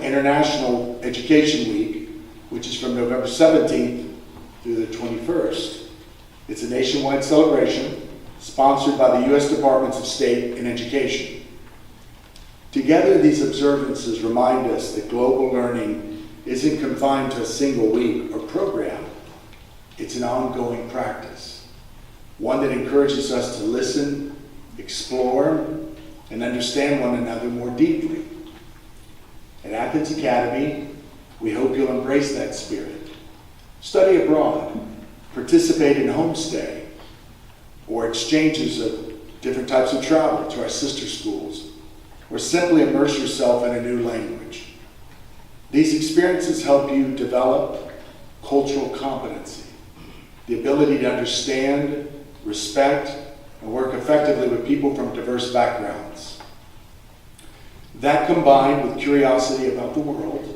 International Education Week, which is from November 17th through the 21st. It's a nationwide celebration sponsored by the U.S. Departments of State and Education. Together, these observances remind us that global learning isn't confined to a single week or program. It's an ongoing practice, one that encourages us to listen, explore, and understand one another more deeply. At Athens Academy, we hope you'll embrace that spirit. Study abroad, participate in homestay, or exchanges of different types of travel to our sister schools, or simply immerse yourself in a new language. These experiences help you develop cultural competency, the ability to understand, respect, and work effectively with people from diverse backgrounds. That, combined with curiosity about the world,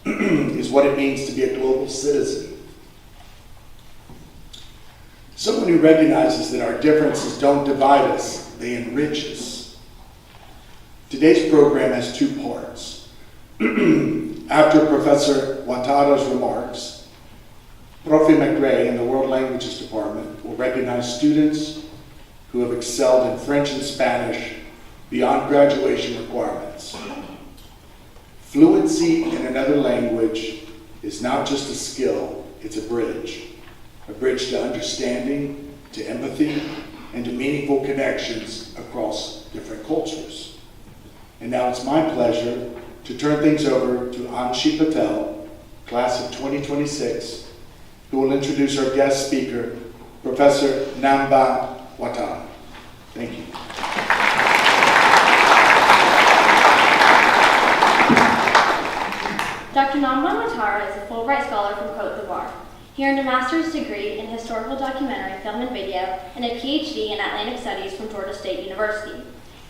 is what it means to be a global citizen. Someone who recognizes that our differences don't divide us, they enrich us. Today's program has two parts. After Professor Watara's remarks, Prof. McRae in the World Languages Department will recognize students who have excelled in French and Spanish beyond graduation requirements. Fluency in another language is not just a skill, it's a bridge to understanding, to empathy, and to meaningful connections across different cultures. And now it's my pleasure to turn things over to Anshi Patel, class of 2026, who will introduce our guest speaker, Professor Namba Watara. Thank you. Dr. Namba Watara is a Fulbright Scholar from Côte d'Ivoire. He earned a master's degree in historical documentary, film, and video, and a PhD in Atlantic Studies from Georgia State University.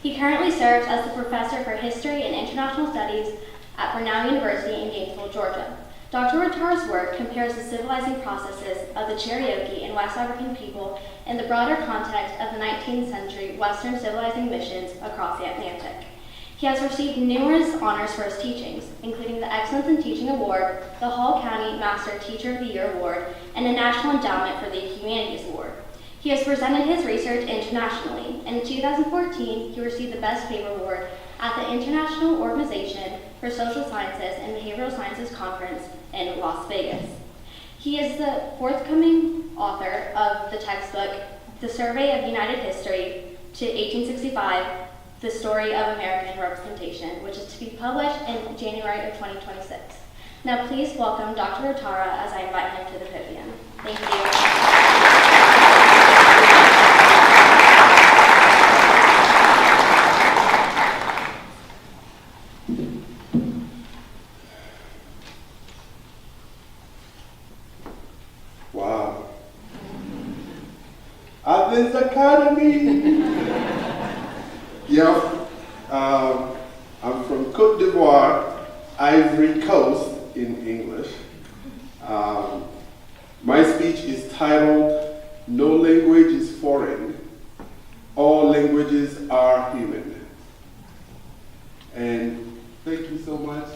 He currently serves as the Professor for History and International Studies at Brenau University in Gainesville, Georgia. Dr. Watara's work compares the civilizing processes of the Cherokee and West African people in the broader context of the 19th century Western civilizing missions across the Atlantic. He has received numerous honors for his teachings, including the Excellence in Teaching Award, the Hall County Master Teacher of the Year Award, and a National Endowment for the Humanities Award. He has presented his research internationally, and in 2014, he received the Best Paper Award at the International Organization for Social Sciences and Behavioral Sciences Conference in Las Vegas. He is the forthcoming author of the textbook, The Survey of United History to 1865, The Story of American Representation, which is to be published in January of 2026. Now please welcome Dr. Watara as I invite him to the podium. Thank you. Wow. Athens Academy. Yeah, I'm from Côte d'Ivoire, Ivory Coast in English. My speech is titled, No Language is Foreign, All Languages Are Human. And thank you so much,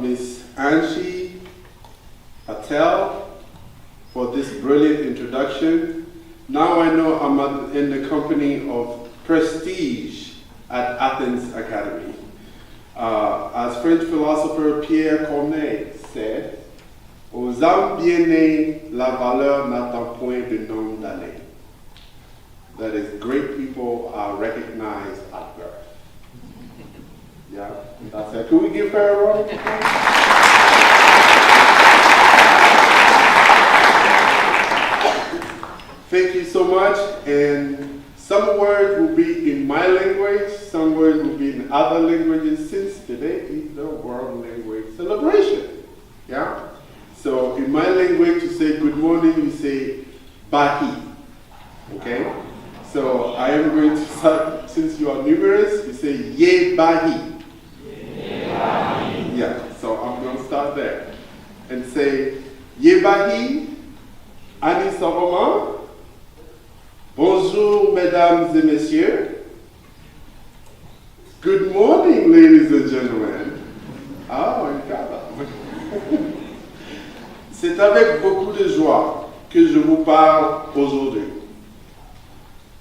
Ms. Anshi Patel, for this brilliant introduction. Now I know I'm in the company of prestige at Athens Academy. As French philosopher Pierre Corneille said, aux âmes bien nées, la valeur n'attend point de nom d'année. That is, great people are recognized at birth. Yeah, that's it. Can we give her a round of applause? Thank you so much, and some words will be in my language, some words will be in other languages, since today is the World Language Celebration. Yeah? So in my language, you say good morning, you say Bahi. Okay? So I am going to start, since you are numerous, you say Ye Bahi. Ye Bahi. Yeah, so I'm going to start there. And say Ye Bahi, Ani Savoma. Bonjour, mesdames et messieurs. Good morning, ladies and gentlemen. C'est avec beaucoup de joie que je vous parle aujourd'hui.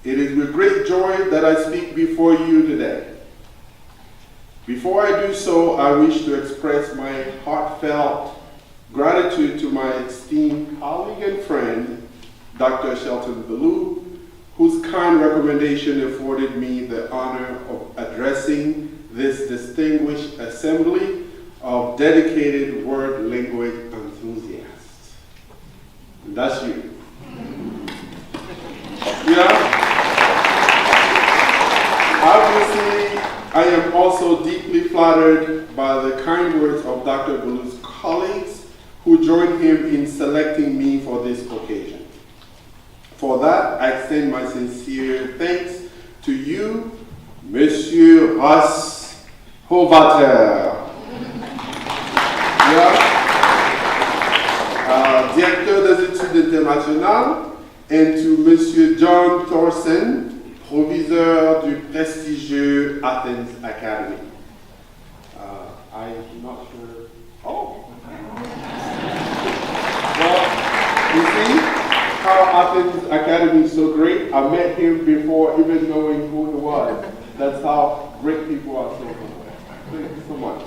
It is with great joy that I speak before you today. Before I do so, I wish to express my heartfelt gratitude to my esteemed colleague and friend, Dr. Shelton Ballou, whose kind recommendation afforded me the honor of addressing this distinguished assembly of dedicated word language enthusiasts. And that's you. Yeah? Obviously, I am also deeply flattered by the kind words of Dr. Ballou's colleagues who joined him in selecting me for this occasion. For that, I extend my sincere thanks to you, Monsieur Ross Hovater, directeur des études internationales, and to Monsieur John Thorson, proviseur du prestigieux Athens Academy. I'm not sure. Oh. Well, you see how Athens Academy is so great? I met him before even knowing who he was. That's how great people are. So thank you so much.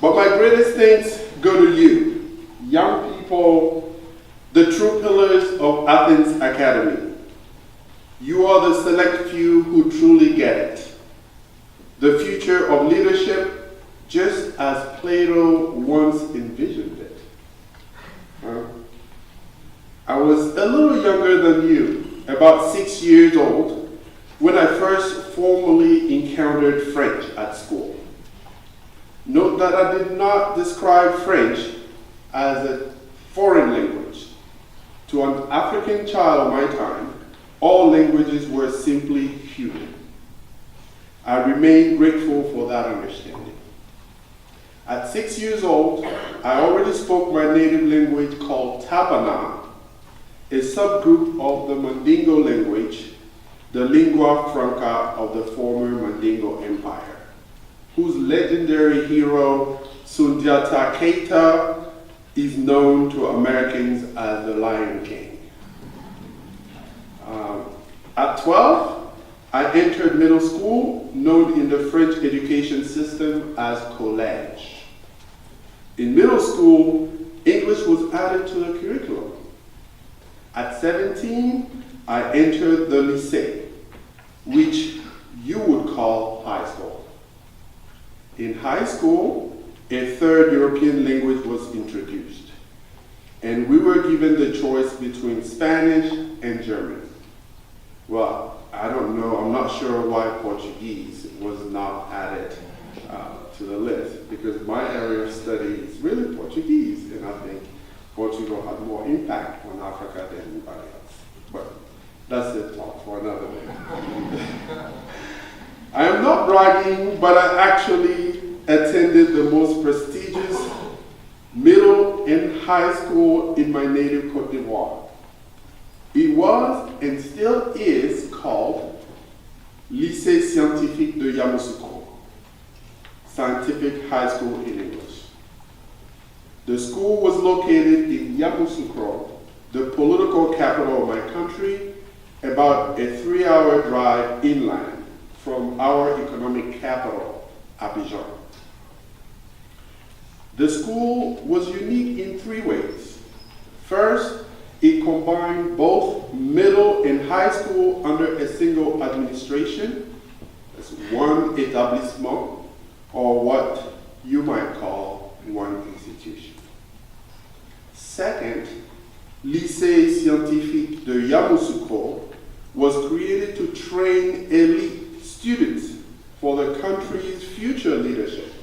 But my greatest thanks go to you, young people, the true pillars of Athens Academy. You are the select few who truly get it. The future of leadership, just as Plato once envisioned it. I was a little younger than you, about 6 years old, when I first formally encountered French at school. Note that I did not describe French as a foreign language. To an African child of my time, all languages were simply human. I remain grateful for that understanding. At 6 years old, I already spoke my native language called Tabana, a subgroup of the Mandingo language, the lingua franca of the former Mandingo Empire, whose legendary hero, Sundiata Keita, is known to Americans as the Lion King. At 12, I entered middle school, known in the French education system as collège. In middle school, English was added to the curriculum. At 17, I entered the lycée, which you would call high school. In high school, a third European language was introduced, and we were given the choice between Spanish and German. Well, I don't know, I'm not sure why Portuguese was not added to the list, because my area of study is really Portuguese, and I think Portugal had more impact on Africa than anybody else. But that's a talk for another day. I am not bragging, but I actually attended the most prestigious middle and high school in my native Côte d'Ivoire. It was and still is called Lycée Scientifique de Yamoussoukro, Scientific High School in English. The school was located in Yamoussoukro, the political capital of my country, about a 3-hour drive inland from our economic capital, Abidjan. The school was unique in 3 ways. First, it combined both middle and high school under a single administration. That's one établissement, or what you might call one institution. Second, Lycée Scientifique de Yamoussoukro was created to train elite students for the country's future leadership.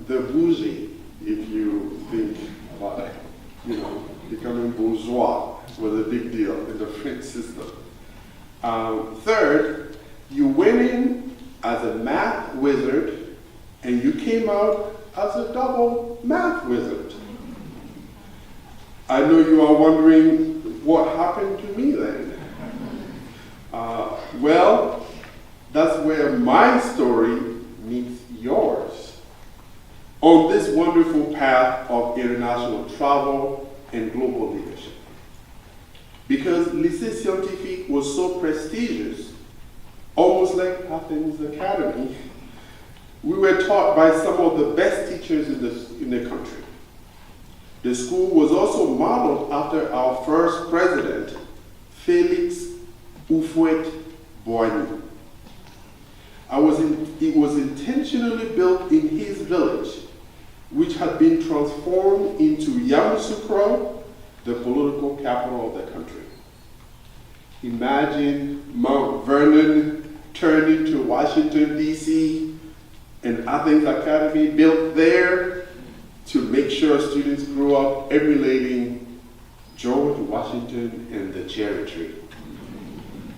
The bourgeois, if you think about it, becoming bourgeois was a big deal in the French system. Third, you went in as a math wizard and you came out as a double math wizard. I know you are wondering what happened to me then. Well, that's where my story meets yours. on this wonderful path of international travel and global leadership. Because Lycée Scientifique was so prestigious, almost like Athens Academy, we were taught by some of the best teachers in the country. The school was also modeled after our first president, Félix Houphouët-Boigny. It was intentionally built in his village, which had been transformed into Yamoussoukro, the political capital of the country. Imagine Mount Vernon turned into Washington, D.C., and Athens Academy built there to make sure students grew up emulating George Washington and the cherry tree.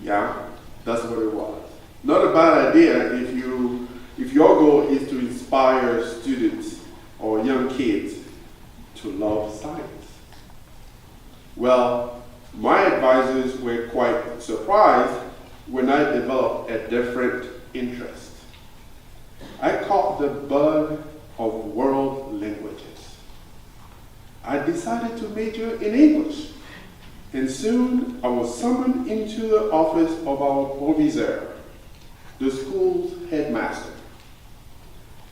Yeah, that's what it was. Not a bad idea if your goal is to inspire students or young kids to love science. Well, my advisors were quite surprised when I developed a different interest. I caught the bug of world languages. I decided to major in English, and soon I was summoned into the office of our proviseur, the school's headmaster.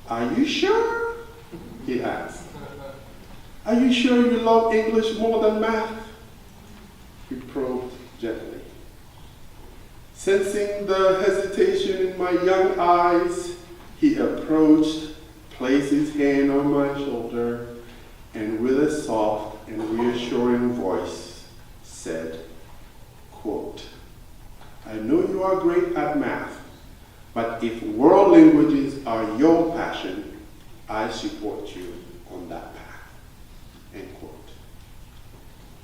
"Are you sure?" he asked. "Are you sure you love English more than math?" He probed gently. Sensing the hesitation in my young eyes, he approached, placed his hand on my shoulder, and with a soft and reassuring voice said, quote, "I know you are great at math, but if world languages are your passion, I support you on that path." End quote.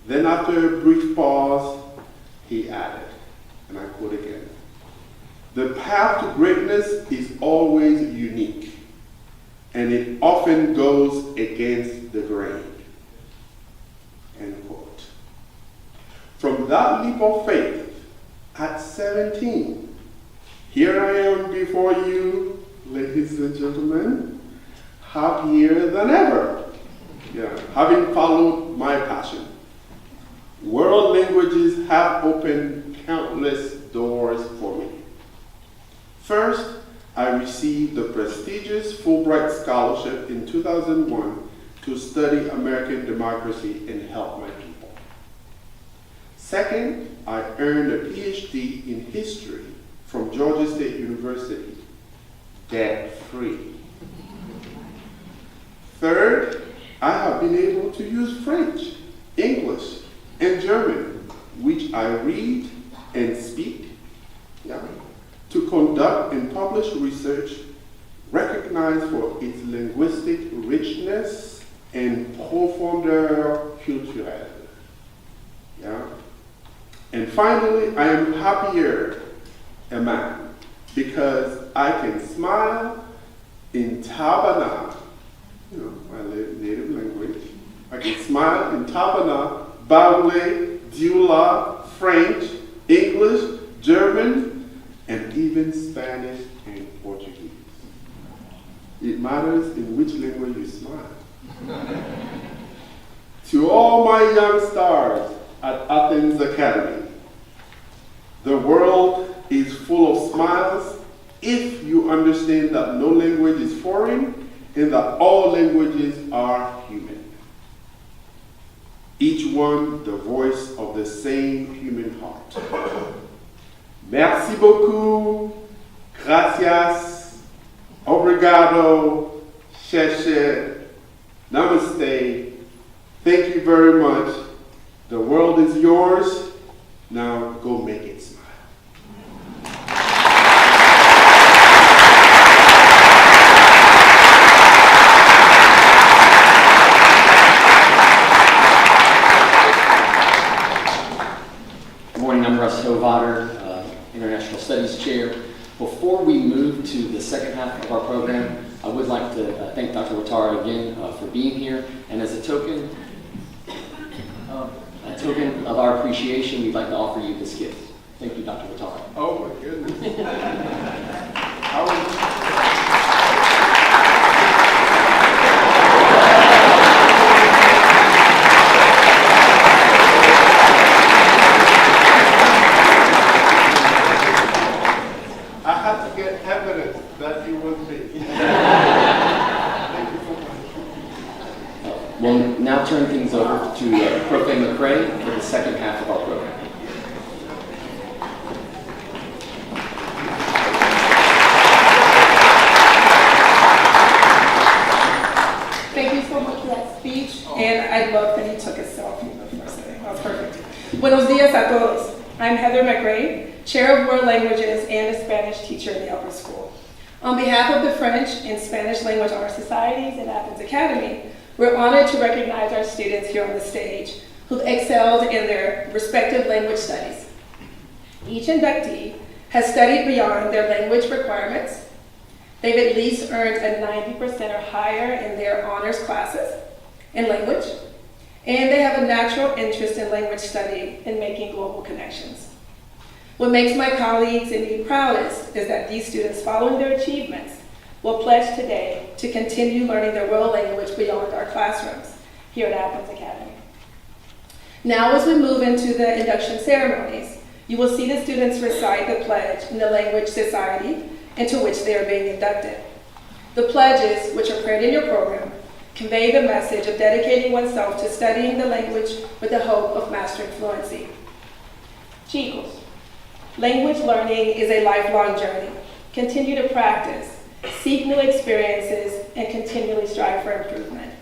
Then after a brief pause, he added, and I quote again, "The path to greatness is always unique, and it often goes against the grain." End quote. From that leap of faith, at 17, here I am before you, ladies and gentlemen, happier than ever, having followed my passion. World languages have opened countless doors for me. First, I received the prestigious Fulbright Scholarship in 2001 to study American democracy and help my people. Second, I earned a PhD in history from Georgia State University, debt-free. Third, I have been able to use French, English, and German, which I read and speak, to conduct and publish research recognized for its linguistic richness and profondeur culturelle. And finally, I am happier a man because I can smile in Tabana, my native language. I can smile in Tabana, Baoulé, Dioula, French, English, German, and even Spanish and Portuguese. It matters in which language you smile. To all my young stars at Athens Academy, the world is full of smiles if you understand that no language is foreign and that all languages are human. Each one the voice of the same human heart. Merci beaucoup, gracias, obrigado, cherche, namaste. Thank you very much. The world is yours. Now go make it smile. Good morning, I'm Russ Hovater, International Studies Chair. Before we move to the second half of our program, I would like to thank Dr. Watara again for being here. And as a token of our appreciation, we'd like to offer you this gift. Thank you, Dr. Watara. Oh my goodness. have to get evidence that you was me. Thank you so much. We'll now turn things over to Professor McCrae for the second half of our program. Thank you so much for that speech, and I love that he took a selfie before saying that was perfect. Buenos dias a todos. I'm Heather McRae, Chair of World Languages and a Spanish teacher in the upper school. On behalf of the French and Spanish Language Art Societies and Athens Academy, we're honored to recognize our students here on the stage who've excelled in their respective language studies. Each inductee has studied beyond their language requirements. They've at least earned a 90% or higher in their honors classes in language, and they have a natural interest in language study and making global connections. What makes my colleagues and me proudest is that these students, following their achievements, will pledge today to continue learning their world language beyond our classrooms here at Athens Academy. Now, as we move into the induction ceremonies, you will see the students recite the pledge in the language society into which they are being inducted. The pledges, which are printed in your program, convey the message of dedicating oneself to studying the language with the hope of mastering fluency. Chicos, language learning is a lifelong journey. Continue to practice, seek new experiences, and continually strive for improvement.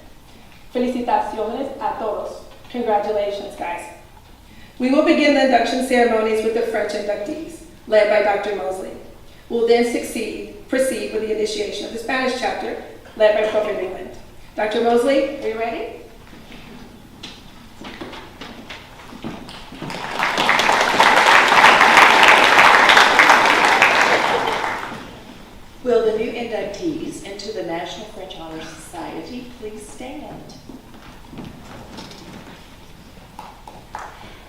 Felicitaciones a todos. Congratulations, guys. We will begin the induction ceremonies with the French inductees, led by Dr. Mosley. We'll then proceed with the initiation of the Spanish chapter, led by Prof. Newland. Dr. Mosley, are you ready? Will the new inductees into the National French Honor Society please stand?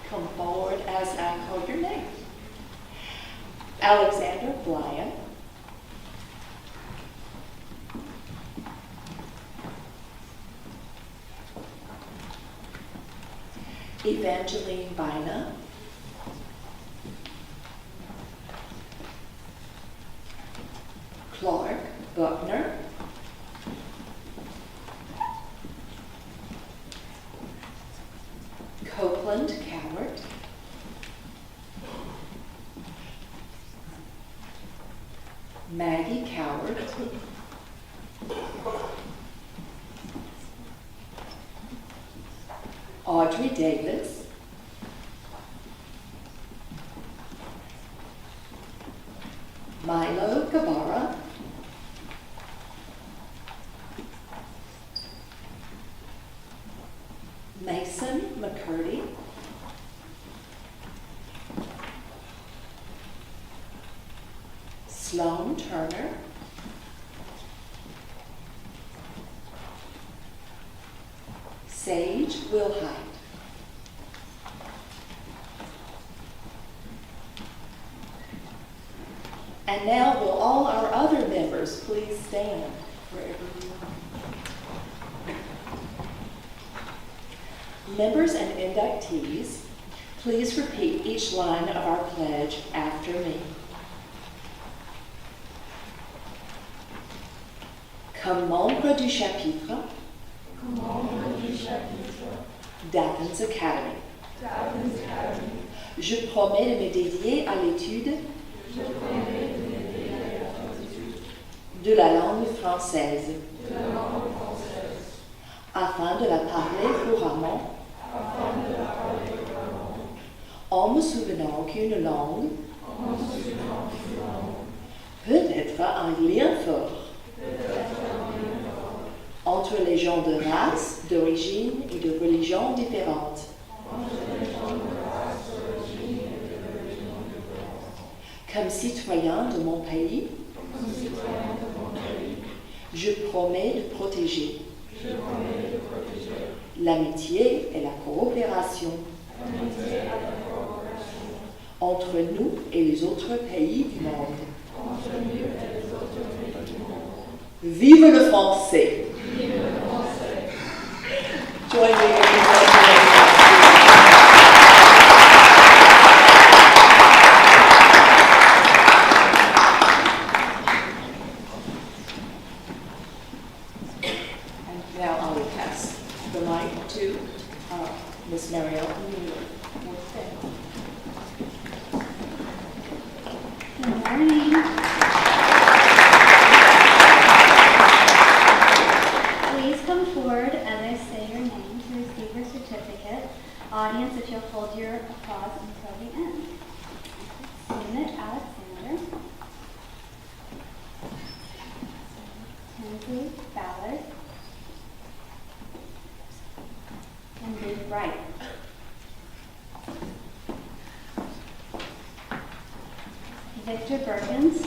Come forward as I call your name. Alexander Blyan. Evangeline Bina. Clark Buckner. Copeland Cowart. Maggie Cowart. Audrey Davis. Milo Gabara. Mason McCurdy. Sloan Turner. Sage Wilhite. And now will all our other members please stand wherever you are. Members and inductees, please repeat each line of our pledge after me. Comme membre du chapitre d'Athens Academy, je promets de me dédier à l'étude de la langue française, afin de la parler couramment, en me souvenant qu'une langue peut être un lien fort entre les gens de races, d'origine et de religions différentes. Comme citoyen de mon pays, je promets de protéger l'amitié et la coopération entre nous et les autres pays du monde. Vive le français! Join me in Matthew Ballard. And Luke Wright. Victor Perkins.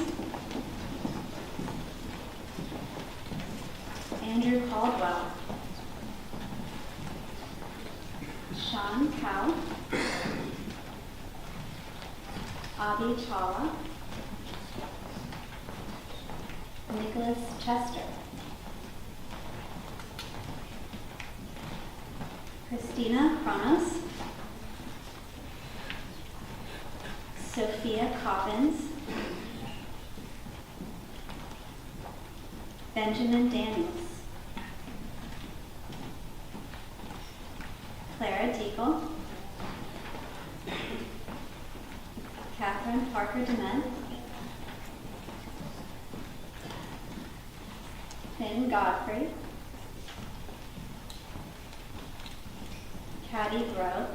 Andrew Caldwell. Sean Cow. Abhi Chawla. Nicholas Chester. Christina Kronos. Sophia Coppins. Benjamin Daniels. Clara Deagle. Catherine Parker Dement. Finn Godfrey. Caddy Grove.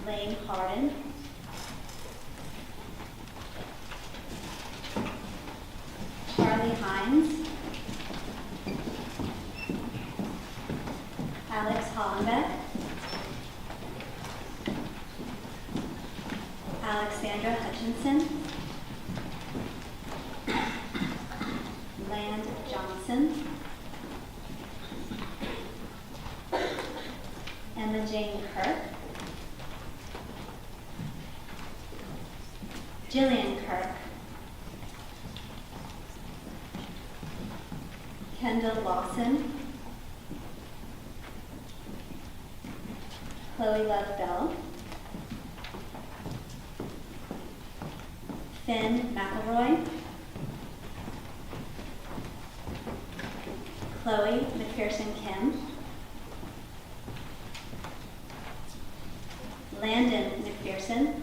Lane Harden. Charlie Hines. Alex Hollenbeck. Alexandra Hutchinson. Land Johnson. Emma Jane Kirk. Jillian Kirk. Kendall Lawson. Chloe Love Bell. Finn McElroy. Chloe McPherson Kim. Landon McPherson.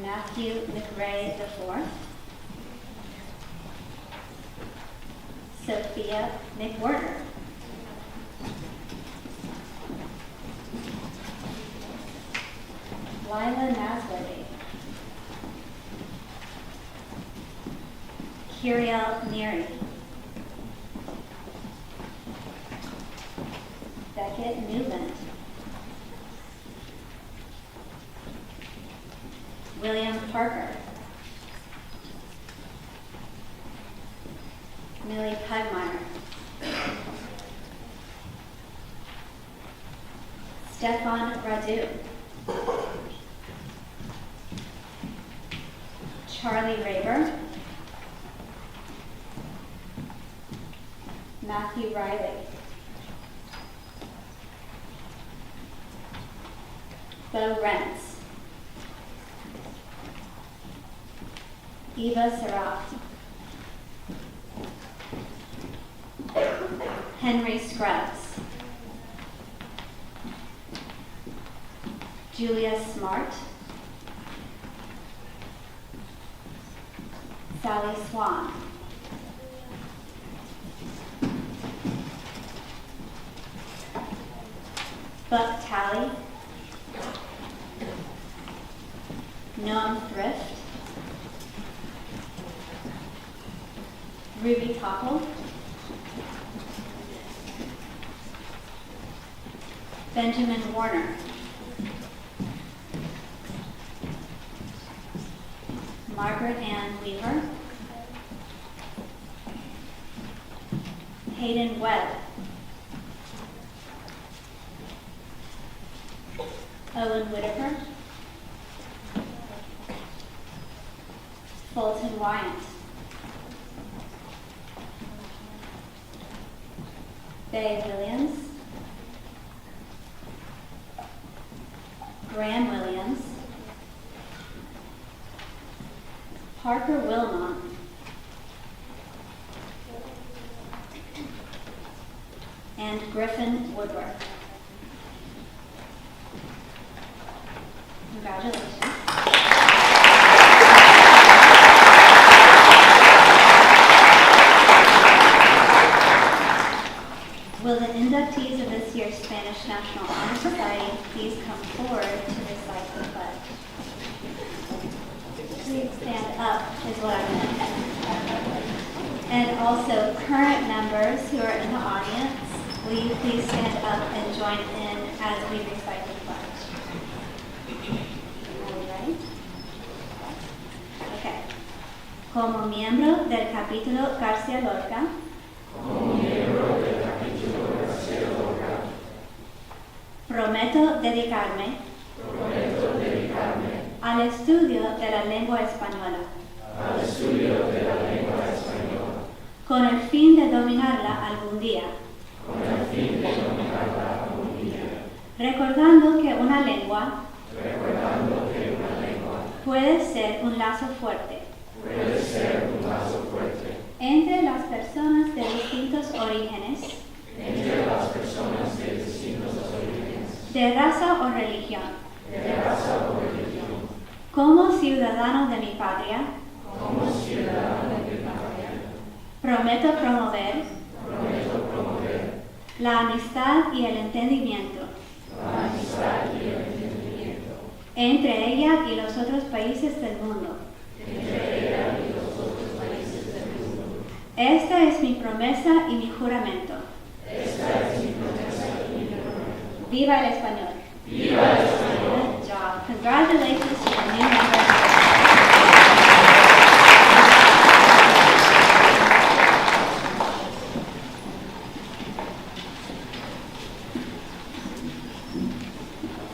Matthew McRae IV. Sophia McWhorter. Lila Nasworthy. Kiriel Neary. Beckett Newland. William Parker. Millie Pugmire. Stefan Radu. Charlie Raber. Matthew Riley. Bo Rentz. Eva Saraf. Henry Scruggs. Julia Smart. Sally Swan. Buck Talley. Noam Thrift. Ruby Topple. Benjamin Warner. Margaret Ann Weaver. Hayden Webb. Owen Whitaker. Fulton Wyant. Faye Williams. Graham Williams. Parker Wilmot. And Griffin Woodward. Congratulations. Will the inductees of this year's Spanish National Honor Society please come forward to recite the pledge? is what I meant. And also current members who are in the audience, will you please stand up and join in as we recite the pledge? Are you ready? Okay. Como miembro del capítulo García Lorca, prometo dedicarme al estudio de la lengua española, con el fin de dominarla algún día, recordando que una lengua puede ser un lazo fuerte entre las personas de distintos orígenes, de raza o religión. Como ciudadano de mi patria, prometo promover la amistad y el entendimiento entre ella y los otros países del mundo. Esta es mi promesa y mi juramento. ¡Viva el español! Good job. Congratulations to your new member.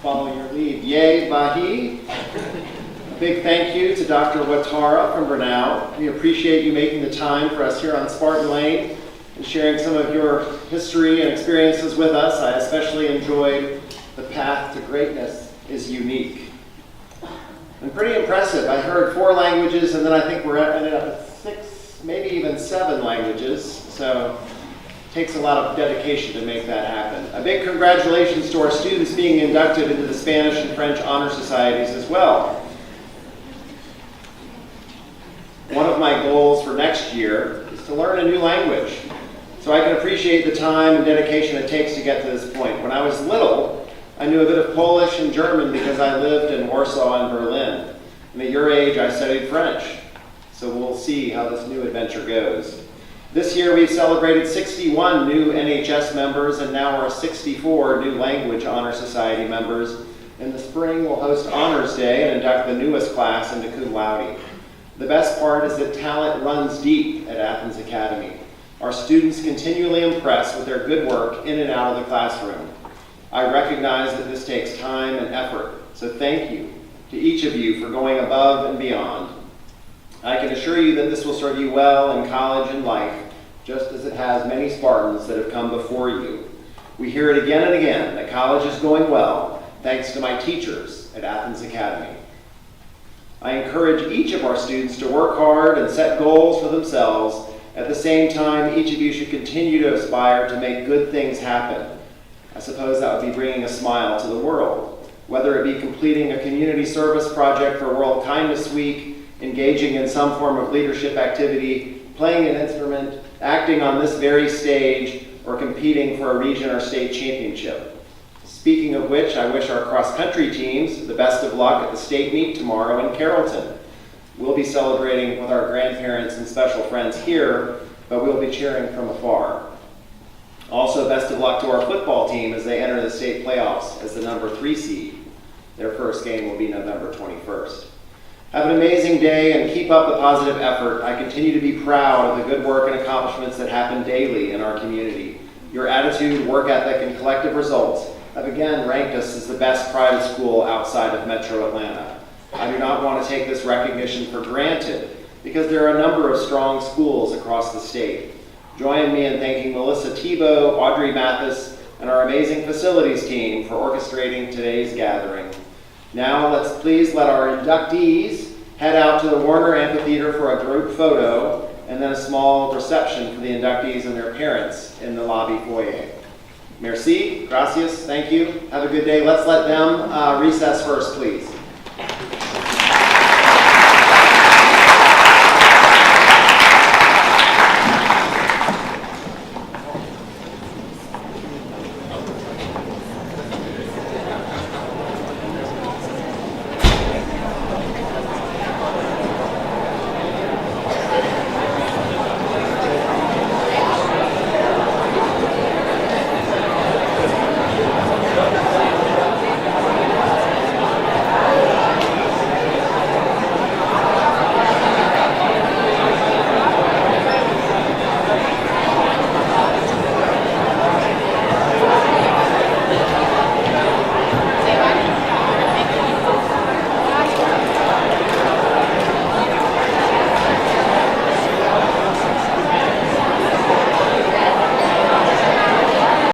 Follow your lead. Yay, Bahi. A big thank you to Dr. Watara from Brenau. We appreciate you making the time for us here on Spartan Lane and sharing some of your history and experiences with us. I especially enjoyed the path to greatness is unique. And pretty impressive. I heard 4 languages, and then I think we're ended up at 6, maybe even 7 languages. So it takes a lot of dedication to make that happen. A big congratulations to our students being inducted into the Spanish and French Honor Societies as well. One of my goals for next year is to learn a new language, so I can appreciate the time and dedication it takes to get to this point. When I was little, I knew a bit of Polish and German because I lived in Warsaw and Berlin. And at your age, I studied French. So we'll see how this new adventure goes. This year, we've celebrated 61 new NHS members, and now we're 64 new Language Honor Society members. In the spring, we'll host Honors Day and induct the newest class into cum laude. The best part is that talent runs deep at Athens Academy. Our students continually impress with their good work in and out of the classroom. I recognize that this takes time and effort, so thank you to each of you for going above and beyond. I can assure you that this will serve you well in college and life, just as it has many Spartans that have come before you. We hear it again and again that college is going well, thanks to my teachers at Athens Academy. I encourage each of our students to work hard and set goals for themselves. At the same time, each of you should continue to aspire to make good things happen. I suppose that would be bringing a smile to the world, whether it be completing a community service project for World Kindness Week, engaging in some form of leadership activity, playing an instrument, acting on this very stage, or competing for a region or state championship. Speaking of which, I wish our cross-country teams the best of luck at the state meet tomorrow in Carrollton. We'll be celebrating with our grandparents and special friends here, but we'll be cheering from afar. Also, best of luck to our football team as they enter the state playoffs as the number 3 seed. Their first game will be November 21st. Have an amazing day and keep up the positive effort. I continue to be proud of the good work and accomplishments that happen daily in our community. Your attitude, work ethic, and collective results have again ranked us as the best private school outside of Metro Atlanta. I do not want to take this recognition for granted because there are a number of strong schools across the state. Join me in thanking Melissa Tebow, Audrey Mathis, and our amazing facilities team for orchestrating today's gathering. Now let's please let our inductees head out to the Warner Amphitheater for a group photo and then a small reception for the inductees and their parents in the lobby foyer. Merci, gracias, thank you. Have a good day. Let's let them recess first, please.